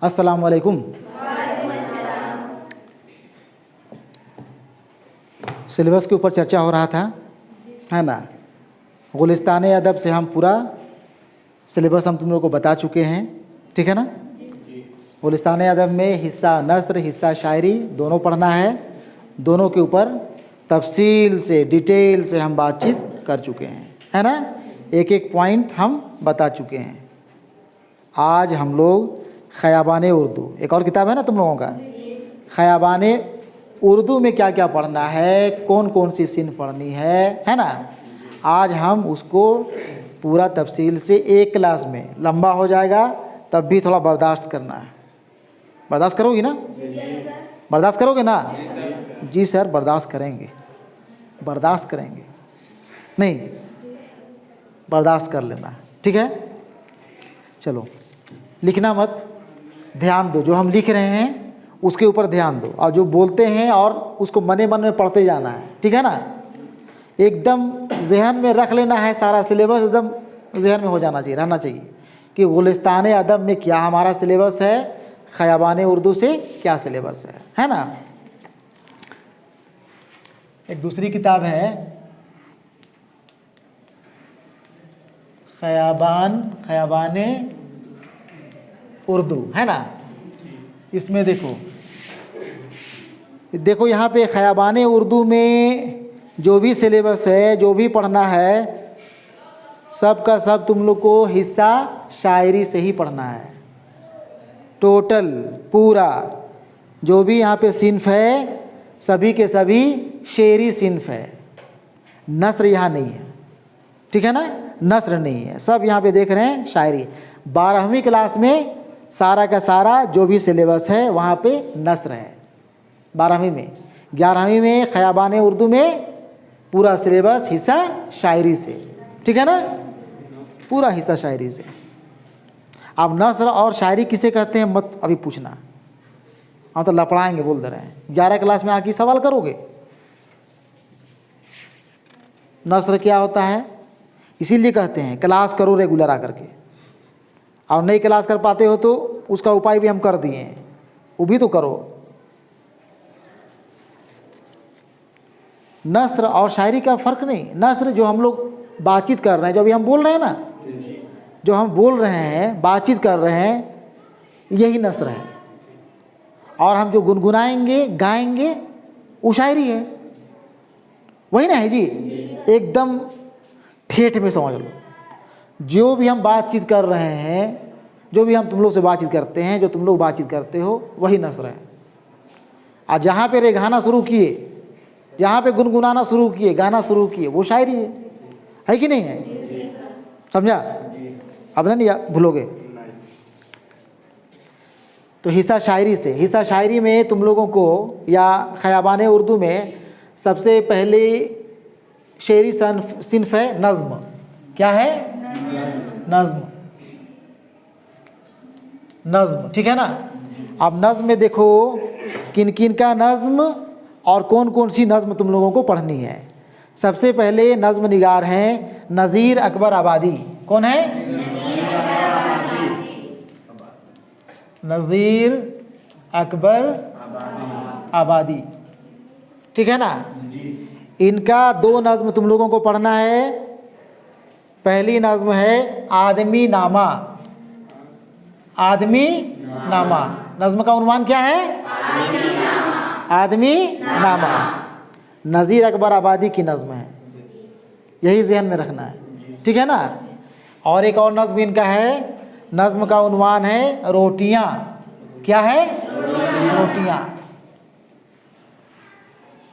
अस्सलामु अलैकुम। सिलेबस के ऊपर चर्चा हो रहा था, है ना। गुलिस्तान अदब से हम पूरा सिलेबस हम तुम लोगों को बता चुके हैं, ठीक है ना। गुलिस्तान अदब में हिस्सा नस्र, हिस्सा शायरी दोनों पढ़ना है। दोनों के ऊपर तफसील से, डिटेल से हम बातचीत कर चुके हैं, है ना। एक एक पॉइंट हम बता चुके हैं। आज हम लोग ख़याबान उर्दू, एक और किताब है ना तुम लोगों का, ख़याबान उर्दू में क्या क्या पढ़ना है, कौन कौन सी सिन पढ़नी है ना। आज हम उसको पूरा तफसील से एक क्लास में, लंबा हो जाएगा तब भी थोड़ा बर्दाश्त करना है। बर्दाश्त करोगी ना? बर्दाश्त करोगे ना? जी सर, बर्दाश्त करेंगे, बर्दाश्त करेंगे, नहीं बर्दाश्त कर लेना, ठीक है। चलो, लिखना मत, ध्यान दो। जो हम लिख रहे हैं उसके ऊपर ध्यान दो, और जो बोलते हैं और उसको मने मन में पढ़ते जाना है, ठीक है ना। एकदम जहन में रख लेना है, सारा सिलेबस एकदम जहन में हो जाना चाहिए, रहना चाहिए कि गुलिस्तान अदब में क्या हमारा सिलेबस है, ख़याबान उर्दू से क्या सिलेबस है ना। एक दूसरी किताब है ख़याबान उर्दू, है ना। इसमें देखो यहाँ पे ख़याबान उर्दू में जो भी सिलेबस है, जो भी पढ़ना है, सब का सब तुम लोग को हिस्सा शायरी से ही पढ़ना है। टोटल पूरा जो भी यहाँ पे सिन्फ है, सभी के सभी शेरी सिन्फ है। नस्र यहाँ नहीं है, ठीक है ना, नस्र नहीं है। सब यहाँ पे देख रहे हैं शायरी। 12वीं क्लास में सारा का सारा जो भी सिलेबस है वहाँ पे नस्र है 12वीं में। 11वीं में ख़याबान उर्दू में पूरा सिलेबस हिस्सा शायरी से, ठीक है ना, पूरा हिस्सा शायरी से। अब नस्र और शायरी किसे कहते हैं मत अभी पूछना, हम तो लपड़ाएंगे बोल दे रहे हैं। 11 क्लास में आके सवाल करोगे नस्र क्या होता है, इसीलिए कहते हैं क्लास करो रेगुलर आकर के। और नई क्लास कर पाते हो तो उसका उपाय भी हम कर दिए हैं, वो भी तो करो। नस्र और शायरी का फ़र्क नहीं। नस्र जो हम लोग बातचीत कर रहे हैं, जो अभी हम बोल रहे हैं ना, जो हम बोल रहे हैं, बातचीत कर रहे हैं, यही नस्र है। और हम जो गुनगुनाएंगे, गाएंगे, वो शायरी है, वही ना है जी। एकदम ठेठ में समझ लो। जो भी हम बातचीत कर रहे हैं, जो भी हम तुम लोग से बातचीत करते हैं, जो तुम लोग बातचीत करते हो, वही नस्र है। और जहाँ पे रेखाना शुरू किए, जहाँ पे गुनगुनाना शुरू किए, गाना शुरू किए, वो शायरी है कि नहीं है? समझा? अब नहीं भूलोगे। तो हिस्सा शायरी से, हिस्सा शायरी में तुम लोगों को या ख़याबान उर्दू में सबसे पहले शेरी सिन्फ है नज़्म। क्या है? नज़्म, नज़्म, ठीक है ना। अब नज़्म में देखो किन किन का नज़्म और कौन कौन सी नज़्म तुम लोगों को पढ़नी है। सबसे पहले नज़्म निगार हैं नज़ीर अकबर आबादी। कौन है? नज़ीर अकबर आबादी, ठीक है ना। इनका 2 नज़्म तुम लोगों को पढ़ना है। पहली नज़्म है आदमी नामा। आदमी नामा, नज़्म का उन्वान क्या है? आदमी नामा। नज़ीर अकबर आबादी की नज़्म है, यही ज़हन में रखना है, ठीक है ना। और एक और नज़्म इनका है, नज़्म का उन्वान है रोटियाँ। क्या है? रोटियाँ।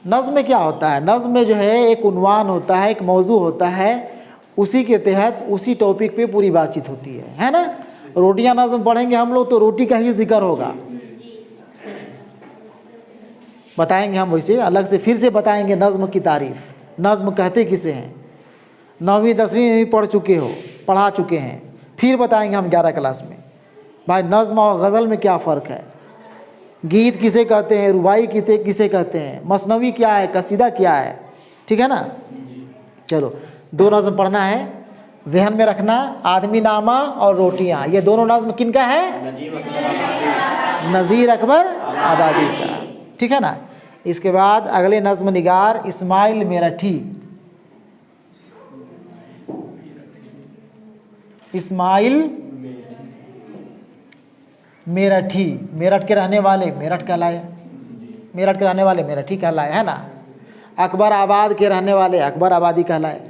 नज़्म में क्या होता है? नज़्म में जो है एक उन्वान होता है, एक मौजू होता है, उसी के तहत उसी टॉपिक पे पूरी बातचीत होती है ना। रोटियाँ नज़्म पढ़ेंगे हम लोग तो रोटी का ही जिक्र होगा, बताएंगे हम, वैसे अलग से फिर से बताएंगे नज़्म की तारीफ़। नज़्म कहते किसे हैं? 9वीं 10वीं में पढ़ चुके हो, पढ़ा चुके हैं, फिर बताएंगे हम 11 क्लास में भाई नज़्म और गज़ल में क्या फ़र्क है, गीत किसे कहते हैं, रुबाई किसे कहते हैं, मसनवी क्या है, कसीदा क्या है, ठीक है ना। चलो 2 नज़्म पढ़ना है, जहन में रखना, आदमी नामा और रोटियाँ। ये दोनों नज़्म किनका है? नज़ीर अकबर आबादी का, ठीक है ना। इसके बाद अगले नज़्म निगार इस्माइल मेरठी। इस्माइल मेरठी, मेरठ के रहने वाले मेरठ कहलाए, मेरठ के रहने वाले मेरठी कहलाए, है ना। अकबर आबाद के रहने वाले अकबर आबादी कहलाए,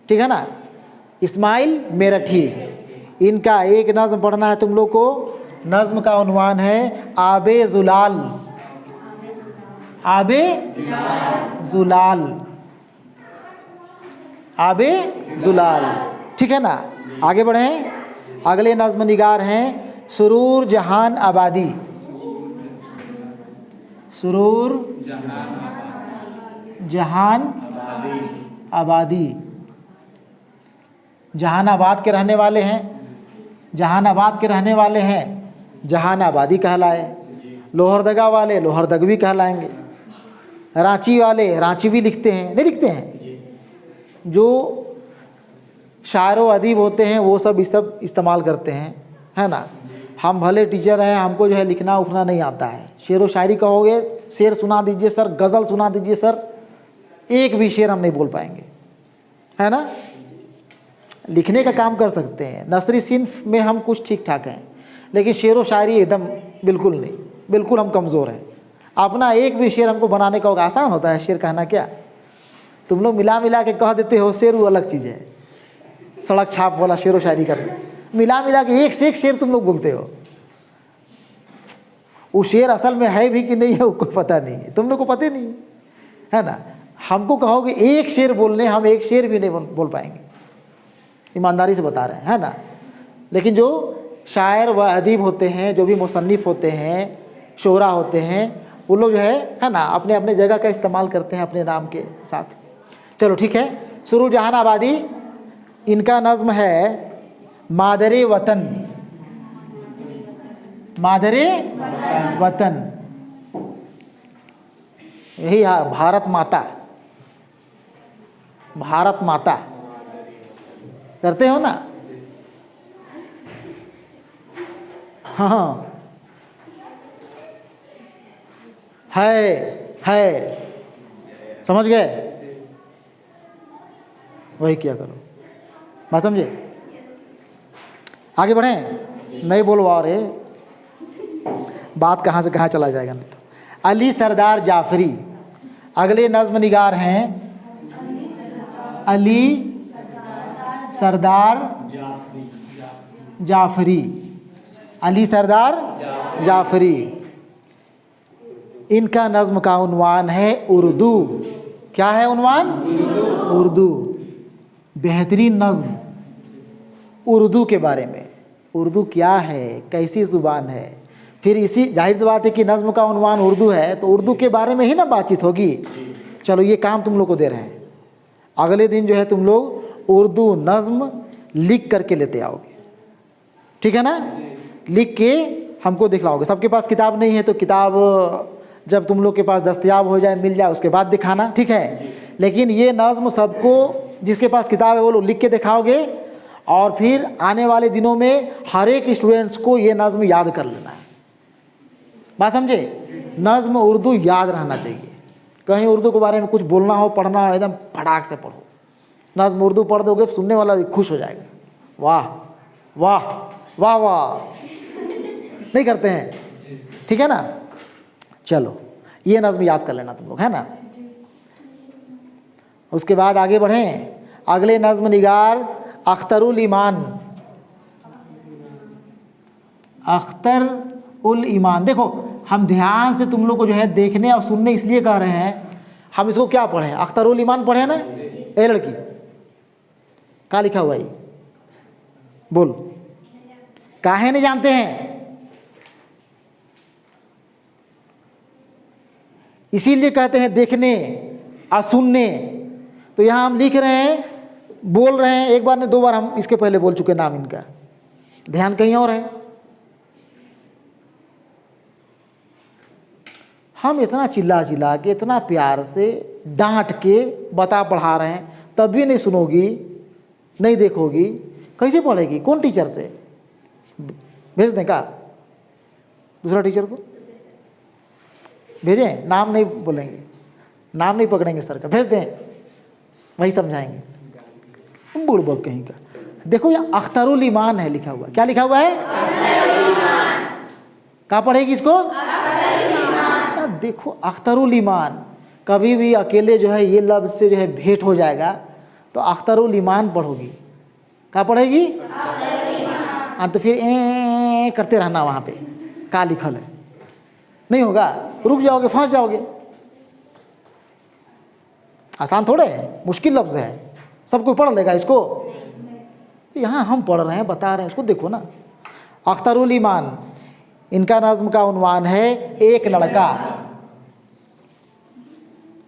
ठीक है ना। इस्माइल मेरठी, इनका एक नज़्म पढ़ना है तुम लोग को। नज़्म का उन्वान है आबे जुलाल। आबे जुलाल, आबे जुलाल, ठीक है ना। आगे बढ़ें। अगले नज़्म निगार हैं सुरूर जहान आबादी। सुरूर जहान आबादी, जहानाबाद के रहने वाले हैं, जहानाबाद के रहने वाले हैं, जहानाबादी कहलाए। लोहरदगा वाले लोहरदगवी कहलाएंगे। रांची वाले रांची भी लिखते हैं, नहीं लिखते हैं। जो शायर व अदीब होते हैं वो सब इस्तेमाल करते हैं, है ना। हम भले टीचर हैं, हमको जो है लिखना उखना नहीं आता है। शेर व शायरी कहोगे, शेर सुना दीजिए सर, गज़ल सुना दीजिए सर, एक भी शेर हम नहीं बोल पाएंगे, है ना। लिखने का काम कर सकते हैं, नसरी सिन्फ में हम कुछ ठीक ठाक हैं, लेकिन शेर व शायरी एकदम बिल्कुल नहीं, बिल्कुल हम कमज़ोर हैं। अपना एक भी शेर हमको बनाने का आसान होता है। शेर कहना क्या, तुम लोग मिला मिला के कह देते हो शेर, वो अलग चीज़ है। सड़क छाप वाला शेर व शायरी करना, मिला मिला के एक से एक शेर तुम लोग बोलते हो। वो शेर असल में है भी कि नहीं है उसको पता नहीं है, तुम लोग को पता नहीं है ना। हमको कहोगे एक शेर बोलने, हम एक शेर भी नहीं बोल पाएंगे, ईमानदारी से बता रहे हैं, है ना। लेकिन जो शायर व अदीब होते हैं, जो भी मुसन्निफ़ होते हैं, शोरा होते हैं, वो लोग जो है ना, अपने अपने जगह का इस्तेमाल करते हैं अपने नाम के साथ। चलो ठीक है। सुरूर जहान आबादी, इनका नज़्म है मादरे वतन। मादरे वतन, यही है भारत माता। भारत माता करते हो ना, हाँ है, समझ गए, वही किया करो, बात समझे। आगे बढ़ें, नहीं बोलवा रहे, बात कहाँ से कहाँ चला जाएगा नहीं तो। अली सरदार जाफरी, अगले नज़्म निगार हैं अली सरदार जाफरी। अली सरदार जाफरी, इनका नज़्म का उन्वान है उर्दू। क्या है उन्वान? उर्दू। बेहतरीन नज़्म उर्दू के बारे में, उर्दू क्या है, कैसी ज़ुबान है। फिर इसी जाहिर सी बात है कि नज़्म का उन्वान उर्दू है तो उर्दू के बारे में ही ना बातचीत होगी। चलो ये काम तुम लोग को दे रहे हैं, अगले दिन जो है तुम लोग उर्दू नज़्म लिख करके लेते आओगे, ठीक है ना। लिख के हमको दिखलाओगे। सबके पास किताब नहीं है तो किताब जब तुम लोग के पास दस्तयाब हो जाए, मिल जाए, उसके बाद दिखाना, ठीक है। लेकिन ये नज़्म सबको, जिसके पास किताब है वो लोग लिख के दिखाओगे और फिर आने वाले दिनों में हर एक स्टूडेंट्स को ये नज़्म याद कर लेना है। बात समझे? नज़्म उर्दू याद रहना चाहिए। कहीं उर्दू के बारे में कुछ बोलना हो, पढ़ना हो, एकदम फटाक से पढ़ो। नज़्म उर्दू पढ़ दोगे, सुनने वाला खुश हो जाएगा, वाह वाह वाह वाह, नहीं करते हैं, ठीक है ना। चलो ये नज़्म याद कर लेना तुम लोग, है ना। उसके बाद आगे बढ़ें। अगले नज़्म निगार अख्तरुल ईमान। अख्तर उल ईमान, देखो हम ध्यान से तुम लोग को जो है देखने और सुनने इसलिए कह रहे हैं, हम इसको क्या पढ़ें? अख्तर उल ईमान पढ़े ना। ए लड़की, क्या लिखा हुआ है? बोल, काहे नहीं जानते हैं? इसीलिए कहते हैं देखने और सुनने। तो यहाँ हम लिख रहे हैं, बोल रहे हैं, एक बार ने दो बार हम इसके पहले बोल चुके नाम इनका, ध्यान कहीं और है। हम इतना चिल्ला चिल्ला के, इतना प्यार से डांट के बता पढ़ा रहे हैं, तब भी नहीं सुनोगी, नहीं देखोगी, कैसे पढ़ेगी? कौन टीचर से भेज दें का? दूसरा टीचर को भेजें, नाम नहीं बोलेंगे, नाम नहीं पकड़ेंगे सर का, भेज दें, वही समझाएंगे। बुड़बक कहीं का। देखो यहाँ अख्तरुल ईमान है लिखा हुआ, क्या लिखा हुआ है? कहाँ पढ़ेगी इसको? देखो अख्तरुल ईमान, कभी भी अकेले जो है ये लफ्ज़ से जो है भेंट हो जाएगा तो अख्तरुल ईमान पढ़ोगी। कहाँ पढ़ेगी? तो फिर ए करते रहना वहाँ पे, क्या लिखल है, नहीं होगा, रुक जाओगे, फंस जाओगे। आसान थोड़े है, मुश्किल लफ्ज़ है, सब कोई पढ़ लेगा इसको। यहाँ हम पढ़ रहे हैं, बता रहे हैं, इसको देखो ना। अख्तरुल ईमान, इनका नज़्म का उन्वान है एक लड़का।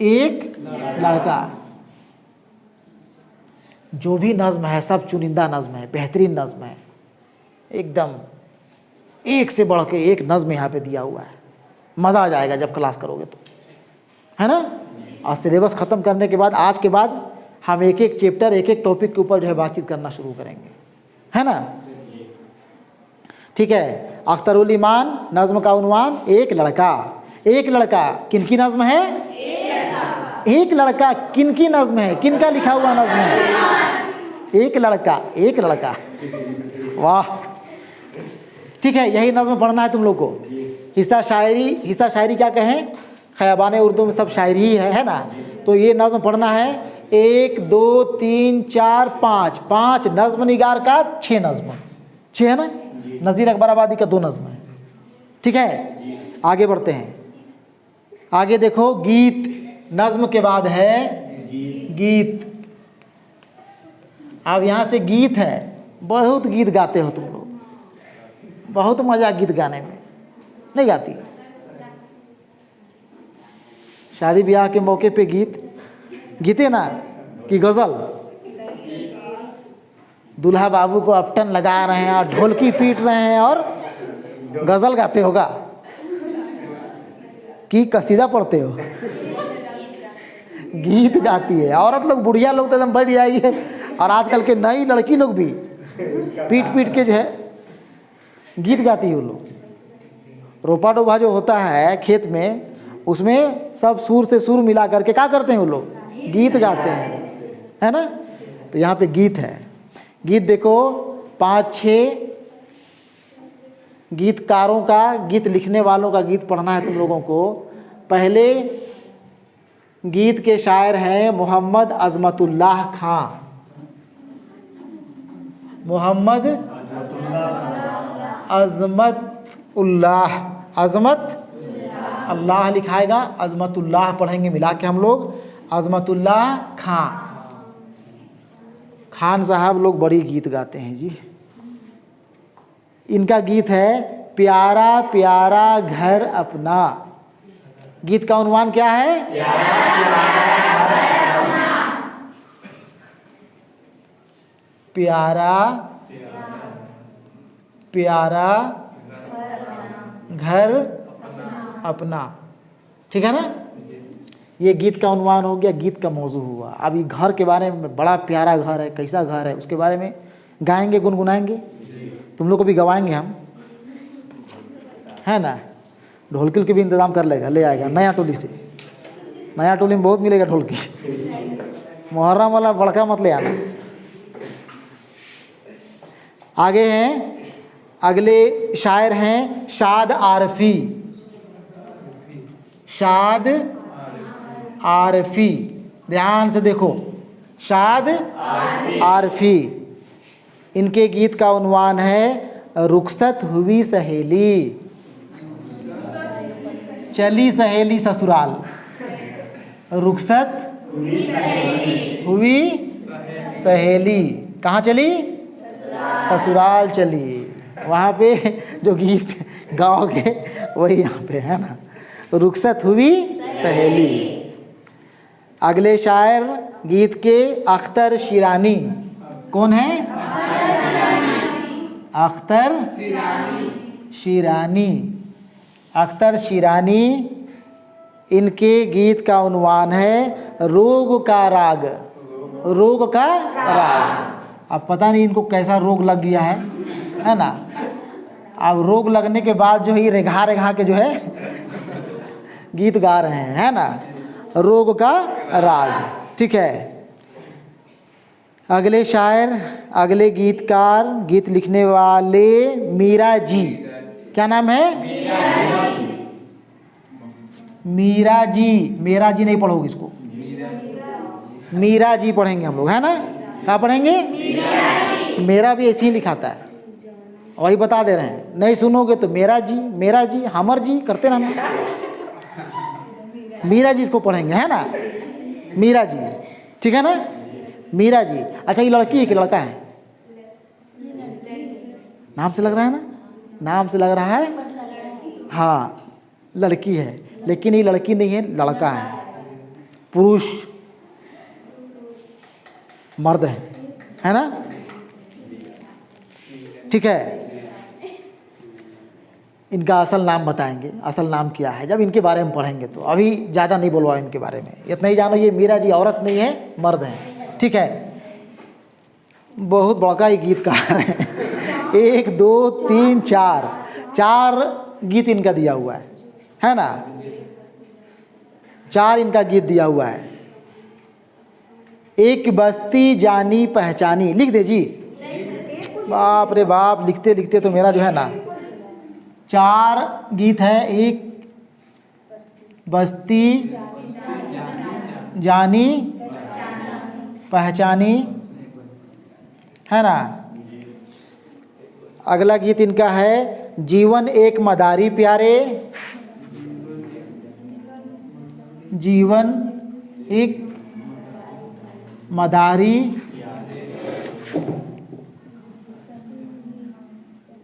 एक लड़का। जो भी नज़्म है सब चुनिंदा नज़्म है, बेहतरीन नज़्म है, एकदम एक से बढ़ के एक नज़्म यहाँ पे दिया हुआ है। मज़ा आ जाएगा जब क्लास करोगे तो, है ना। और सिलेबस ख़त्म करने के बाद, आज के बाद हम एक एक चैप्टर, एक एक टॉपिक के ऊपर जो है बातचीत करना शुरू करेंगे, है ना। ठीक है, अख्तरुल ईमान नज़्म का उन्वान एक लड़का। एक लड़का किनकी नज़्म है? एक लड़का किनकी नज़्म है? किनका लिखा हुआ नज़्म है? एक लड़का, एक लड़का। वाह, ठीक है, यही नज़्म पढ़ना है तुम लोग को। हिस्सा शायरी, हिस्सा शायरी क्या कहें, खयाबान उर्दू में सब शायरी ही है ना। तो ये नज़्म पढ़ना है, 1 2 3 4 5, 5 नज़्म निगार का 6 नज़्म, 6 है ना। नज़ीर अकबर आबादी का 2 नज़्म है, ठीक है। आगे बढ़ते हैं, आगे देखो, गीत। नज़्म के बाद है गीत। अब यहाँ से गीत है, बहुत गीत गाते हो तुम लोग, बहुत मज़ा गीत गाने में, नहीं गाती? शादी ब्याह के मौके पे गीत गीते ना, कि गज़ल? दूल्हा बाबू को अपटन लगा रहे हैं और ढोलकी पीट रहे हैं और गज़ल गाते होगा कि कसीदा पढ़ते हो? गीत गाती है औरत लोग, बुढ़िया लोग तो एकदम बढ़ जाएगी, और आजकल के नई लड़की लोग भी पीट पीट के जो है गीत गाती है। वो लोग रोपा डोबा जो होता है खेत में, उसमें सब सुर से सुर मिला करके क्या करते हैं वो लोग? गीत गाते हैं, है ना। तो यहाँ पे गीत है। गीत देखो, 5-6 गीतकारों का, गीत लिखने वालों का गीत पढ़ना है तुम लोगों को। पहले गीत के शायर हैं मोहम्मद अज़मतुल्लाह खां। मोहम्मद अज़मतुल्लाह, अज़मत अल्लाह लिखाएगा, अज़मतुल्लाह पढ़ेंगे मिला के हम लोग। अज़मतुल्लाह खां, खान साहब लोग बड़ी गीत गाते हैं जी। इनका गीत है प्यारा प्यारा घर अपना। गीत का उन्वान क्या है? प्यारा प्यारा घर अपना, ठीक है ना। ये गीत का उन्वान हो गया, गीत का मौजू हुआ। अब ये घर के बारे में, बड़ा प्यारा घर है, कैसा घर है, उसके बारे में गाएंगे, गुनगुनाएंगे, तुम लोग को भी गवाएंगे हम, है ना। ढोलकी के भी इंतज़ाम कर लेगा, ले आएगा नया टोली से। नया टोली में बहुत मिलेगा ढोलकी, मुहर्रम वाला बड़का मत ले आना। आगे हैं, अगले शायर हैं शाद आरफी। शाद आरफी, ध्यान से देखो, शाद आरफी। इनके गीत का उन्वान है रुखसत हुई सहेली, चली सहेली ससुराल। रुखसत हुई सहेली, कहाँ चली? ससुराल चली। वहाँ पे जो गीत गाओगे वही यहाँ पे है ना, रुखसत हुई सहेली। अगले शायर गीत के अख्तर शिरानी। कौन है? अख्तर शिरानी। अख्तर शिरानी, इनके गीत का उन्वान है रोग का राग। रोग का राग, अब पता नहीं इनको कैसा रोग लग गया है ना। अब रोग लगने के बाद जो है ये रेघा रेघा के जो है गीत गा रहे हैं, है ना, रोग का राग। ठीक है, अगले शायर, अगले गीतकार, गीत लिखने वाले मीरा जी। क्या नाम है? मीरा जी। मेरा जी नहीं पढ़ोगे इसको, मीरा जी पढ़ेंगे हम लोग, है ना। क्या पढ़ेंगे? मेरा भी ऐसे ही लिखाता है, वही बता दे रहे हैं। नहीं सुनोगे तो मेरा जी, हमर जी करते रहना। मीरा जी इसको पढ़ेंगे, है ना, मीरा जी। ठीक है ना, मीरा जी। अच्छा, ये लड़की है कि लड़का है? नाम से लग रहा है ना, नाम से लग रहा है। हाँ, लड़की है, लेकिन ये लड़की नहीं है, लड़का है, पुरुष, मर्द है ना। ठीक है, इनका असल नाम बताएंगे, असल नाम क्या है जब इनके बारे में पढ़ेंगे। तो अभी ज़्यादा नहीं बोलवा इनके बारे में, इतना ही जानो ये मीरा जी औरत नहीं है, मर्द है। ठीक है, बहुत बड़का ही गीतकार है। 1 2 3 4 गीत इनका दिया हुआ है ना, 4 इनका गीत दिया हुआ है। एक बस्ती जानी पहचानी, लिख दे जी। बाप रे बाप, लिखते लिखते तो मेरा जो है ना 4 गीत है। एक बस्ती जानी पहचानी, है ना। अगला गीत इनका है जीवन एक मदारी प्यारे, जीवन एक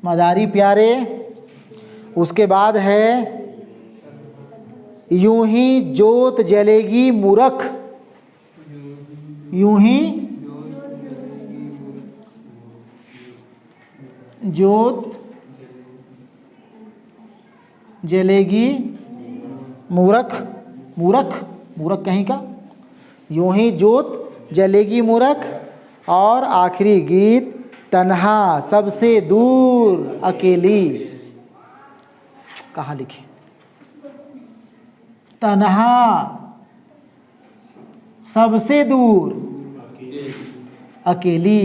मदारी प्यारे। उसके बाद है यूं ही जोत जलेगी मूरख, यूं ही जोत जलेगी मूरख, मूरख कहीं का, यूं ही जोत जलेगी मूरख। और आखिरी गीत तन्हा सबसे दूर अकेली। कहाँ लिखे? तन्हा सबसे दूर अकेली,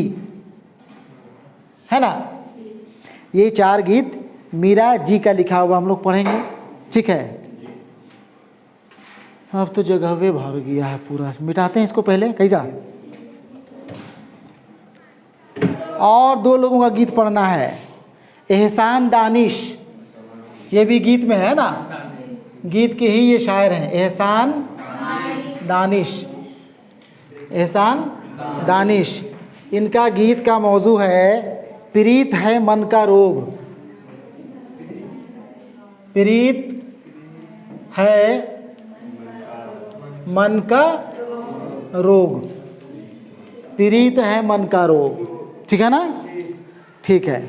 है ना। ये 4 गीत मीरा जी का लिखा हुआ हम लोग पढ़ेंगे। ठीक है, अब तो जगह भर गया है पूरा, मिटाते हैं इसको पहले कैसा। और 2 लोगों का गीत पढ़ना है, एहसान दानिश, ये भी गीत में है ना, गीत के ही ये शायर हैं, एहसान दानिश, एहसान दानिश। इनका गीत का मौजू है प्रीत है मन का रोग, प्रीत है मन का रोग, प्रीत है मन का रोग। ठीक है ना, ठीक है।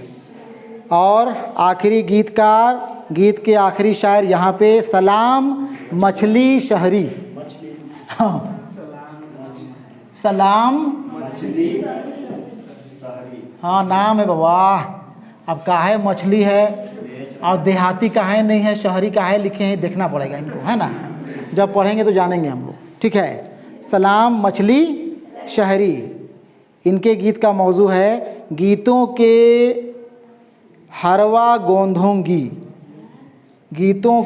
और आखिरी गीतकार, गीत के आखिरी शायर यहाँ पे सलाम मछली शहरी। हाँ, सलाम मछली, हाँ नाम है बाबा। अब काहे मछली है और देहाती काहे नहीं है, शहरी काहे लिखे हैं, देखना पड़ेगा इनको, है ना। जब पढ़ेंगे तो जानेंगे हम लोग। ठीक है, सलाम मछली शहरी। इनके गीत का मौजू है गीतों के हरवा गोंधोंगी, गीतों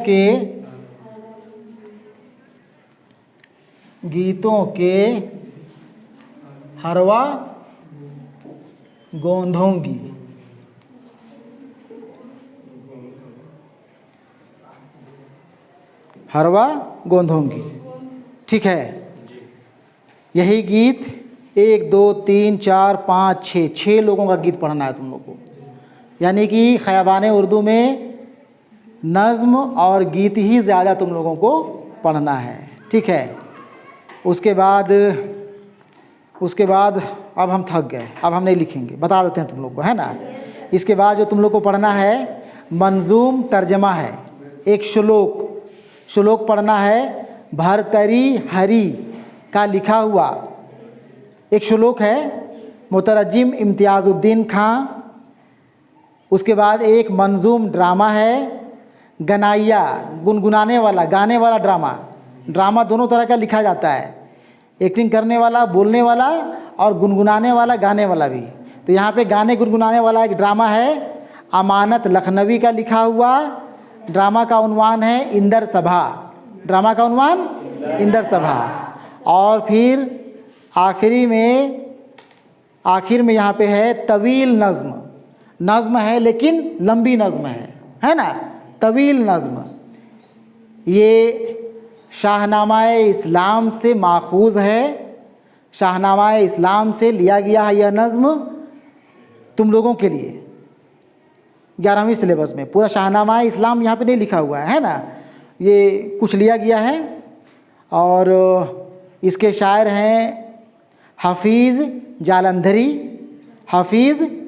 के हरवा गोंधोंगी। हरवा गोंधोंगी। ठीक है, यही गीत 1 2 3 4 5 6 लोगों का गीत पढ़ना है तुम लोग को। यानी कि ख़याबान उर्दू में नज़्म और गीत ही ज़्यादा तुम लोगों को पढ़ना है। ठीक है, उसके बाद अब हम थक गए, अब हम नहीं लिखेंगे, बता देते हैं तुम लोग को, है ना। इसके बाद जो तुम लोग को पढ़ना है मंजूम तर्जमा है, एक श्लोक पढ़ना है। भरतरी हरी का लिखा हुआ एक श्लोक है, मुतरज्जिम इम्तियाज़ुद्दीन खां उसके बाद एक मंजूम ड्रामा है, गनाइया गुनगुनाने वाला, गाने वाला ड्रामा। ड्रामा दोनों तरह का लिखा जाता है, एक्टिंग करने वाला, बोलने वाला, और गुनगुनाने वाला, गाने वाला भी। तो यहाँ पे गाने गुनगुनाने वाला एक ड्रामा है, अमानत लखनवी का लिखा हुआ। ड्रामा का उन्वान है इंदर सभा। ड्रामा का उन्वान इंदर सभा। और फिर आखिर में यहाँ पे है तवील नज़्म। नज़्म है लेकिन लंबी नज़्म है ना, तवील नज़्म। ये शाहनामाए इस्लाम से माखूज़ है, शाहनामाए इस्लाम से लिया गया है यह नज़्म तुम लोगों के लिए। 11वीं सिलेबस में पूरा शाहनामाए इस्लाम यहाँ पे नहीं लिखा हुआ है ना, ये कुछ लिया गया है। और इसके शायर हैं हफीज़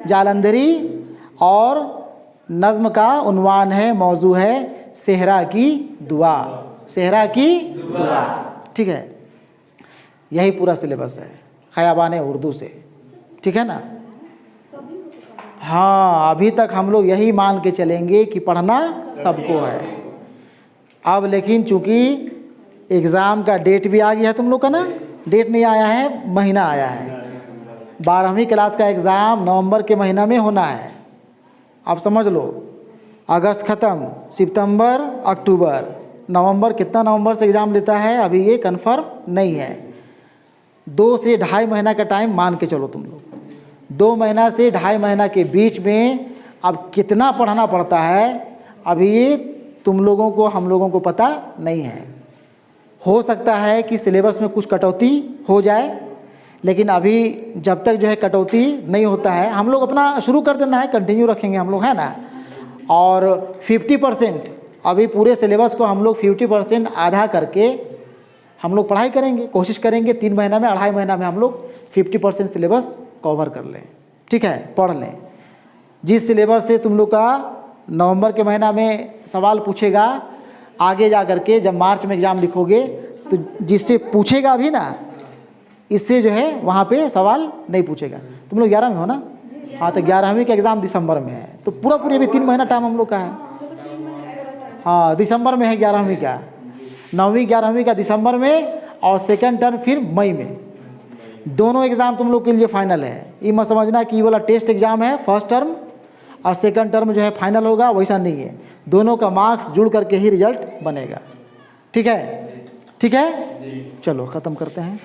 जालंधरी, और नज़्म का उन्वान है, मौजू है सेहरा की दुआ। ठीक है, यही पूरा सिलेबस है खयाबान उर्दू से। ठीक है ना। हाँ, अभी तक हम लोग यही मान के चलेंगे कि पढ़ना सबको है। अब लेकिन चूँकि एग्ज़ाम का डेट भी आ गया है तुम लोग का ना, डेट नहीं आया है, महीना आया है। 12वीं क्लास का एग्ज़ाम नवंबर के महीना में होना है। आप समझ लो, अगस्त ख़त्म, सितंबर, अक्टूबर, नवंबर, कितना नवंबर से एग्ज़ाम लेता है अभी ये कंफर्म नहीं है। 2 से 2.5 महीना का टाइम मान के चलो तुम लोग। 2 महीना से 2.5 महीना के बीच में अब कितना पढ़ना पड़ता है अभी ये तुम लोगों को, हम लोगों को पता नहीं है। हो सकता है कि सिलेबस में कुछ कटौती हो जाए, लेकिन अभी जब तक जो है कटौती नहीं होता है, हम लोग अपना शुरू कर देना है, कंटिन्यू रखेंगे हम लोग, है ना। और 50% अभी पूरे सिलेबस को हम लोग 50% आधा करके हम लोग पढ़ाई करेंगे, कोशिश करेंगे 3 महीना में, 2.5 महीना में हम लोग 50% सिलेबस कवर कर लें। ठीक है, पढ़ लें। जिस सिलेबस से तुम लोग का नवंबर के महीना में सवाल पूछेगा, आगे जा कर के जब मार्च में एग्ज़ाम लिखोगे तो जिससे पूछेगा भी ना, इससे जो है वहाँ पे सवाल नहीं पूछेगा। तुम लोग 11 में हो ना? हाँ, तो 11वीं का एग्ज़ाम दिसंबर में है, तो पूरी अभी 3 महीना टाइम हम लोग का है। हाँ, दिसंबर में है 11वीं का, 9वीं 11वीं का दिसंबर में, और सेकेंड टर्म फिर मई में। दोनों एग्ज़ाम तुम लोग के लिए फाइनल है। ये मत समझना कि ये वाला टेस्ट एग्ज़ाम है फर्स्ट टर्म और सेकंड टर्म जो है फाइनल होगा, वैसा नहीं है। दोनों का मार्क्स जुड़ करके ही रिजल्ट बनेगा। ठीक है, चलो ख़त्म करते हैं।